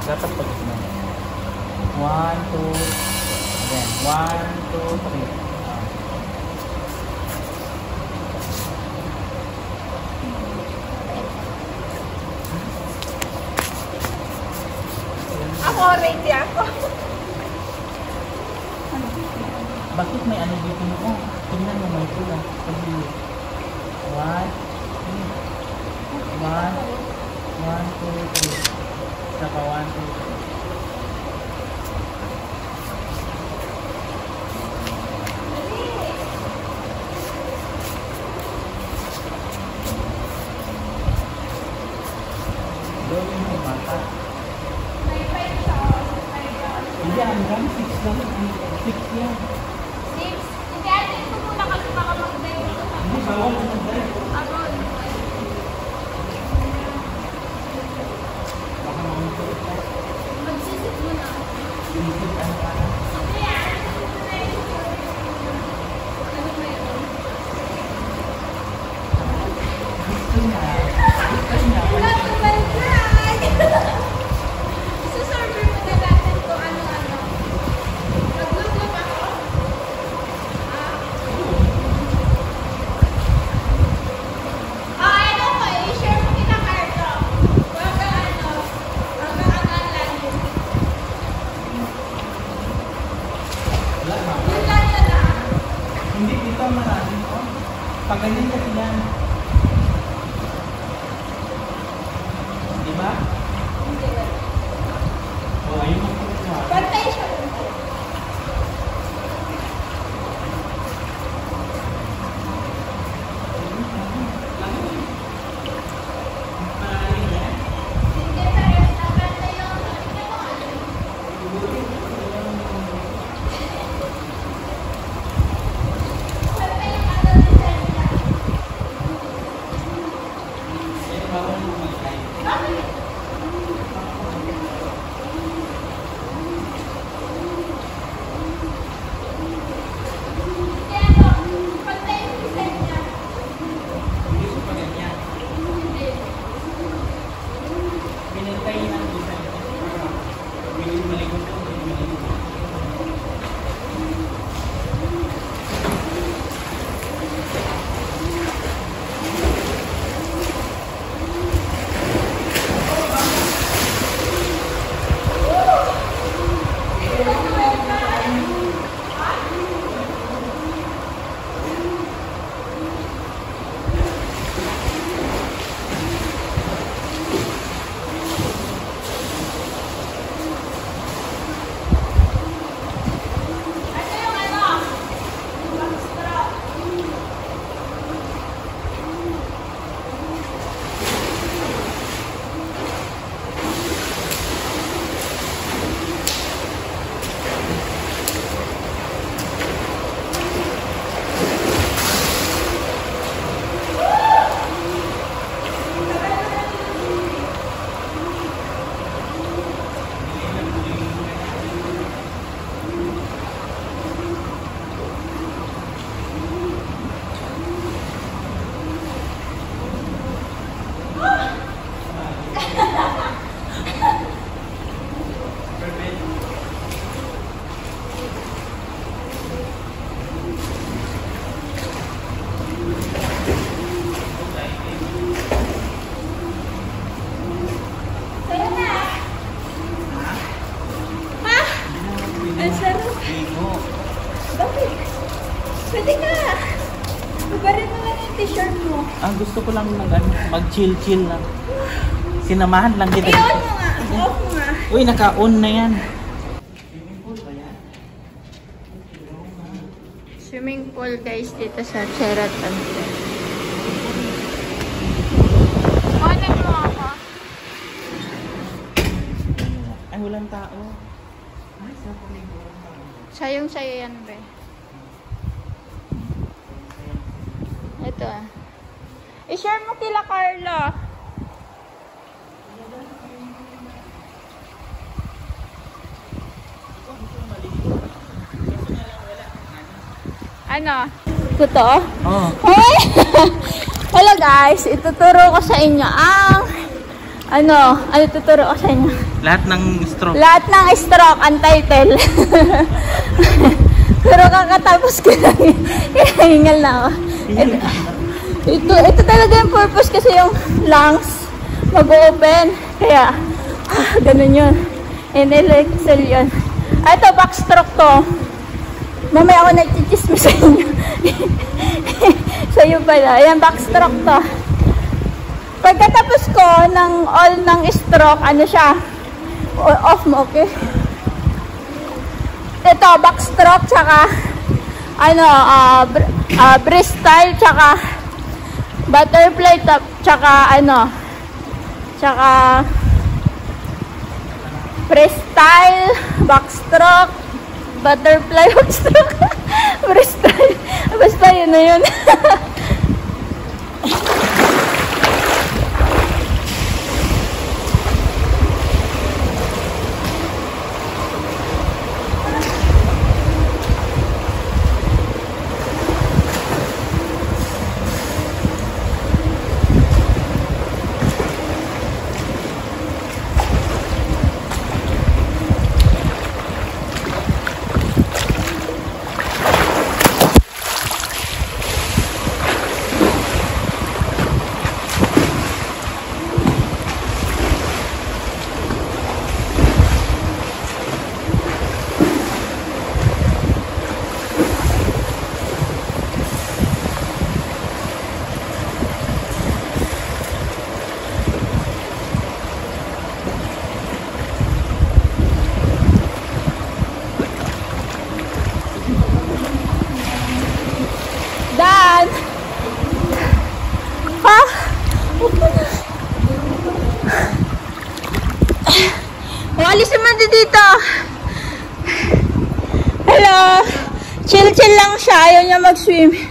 Dapat pag ito. 1, 2, then 1, 2, 3. Ako, ready ako. Bakit may ano dito mo? Oh, tingnan mo may pula. Pag-i. 1, 2, 3. Saka 1, 2, 3. Gawin mo bata. Hindi, hanggang 6 lang. 6 yan. 6? Hindi, atin ko muna kasi baka mag-dive. Hindi, bawal mo mag-dive. Ako, Baka mamutot ka. magsisit mo na. Inisip ano ka. Hindi, atin ko muna yung ano ba yun? Gusto niya. Gusto niya. Wala ko ba yung Susurvey mo na natin kung ano-ano. Mag-look ako. Ano mo, i-share mo kita, Carlo. Huwag ka lang. Wala ka. Yun lang na lang. Hindi, dito marami. Oh. Pag ganyan kasi yan. Diba? Hindi ba? Oh, ayun ang pusa. Pantay siya. Hindi pa rin. Pantay yung pantay yung ano design niya. Bakit? Hindi ano, pantay yung design niya. Hindi ko pa ganyan. Hindi. Pinintay ng design. Malikot ko. Ano yung ano? Straw. Sa'yo na. Ha? Ang sarap. Ligo. Bakit? Pwede ka. Babarin mo lang yung t-shirt mo. Gusto ko lang mag-chill-chill lang. Sinamahan lang kita. I-on mo nga. Off mo nga. Uy, naka-on na yan. Swimming pool guys dito sa Sheraton. Onin mo ako. Ay, walang tao. Ay, sa paligo walang tao. Sayong sayo yan be. Ito ah. I-share mo kila Carlo. Ano? Ito? Oo. Hey! Hello guys, ituturo ko sa inyo ang Ano tuturo ko sa inyo? Lahat ng stroke. Lahat ng stroke, untitled. Pero kakatapos ko lang, hinahingal na ako. Ito talaga yung purpose kasi yung lungs mag-open. Kaya, ganun yun. NLXL yun. Ito, backstroke to. Mamaya ako nagchichismis sa inyo. Sa'yo pala. Ayan, backstroke to. Pagkatapos ko ng all ng stroke, ano siya? Off mo, okay? Ito, backstroke, tsaka ano, freestyle, tsaka butterfly, tsaka ano, tsaka freestyle, backstroke, butterfly, backstroke, freestyle. Basta yun na yun. Dan! Ha? Walis naman dito. Hello. Chill-chill lang siya. Ayaw niya mag-swim.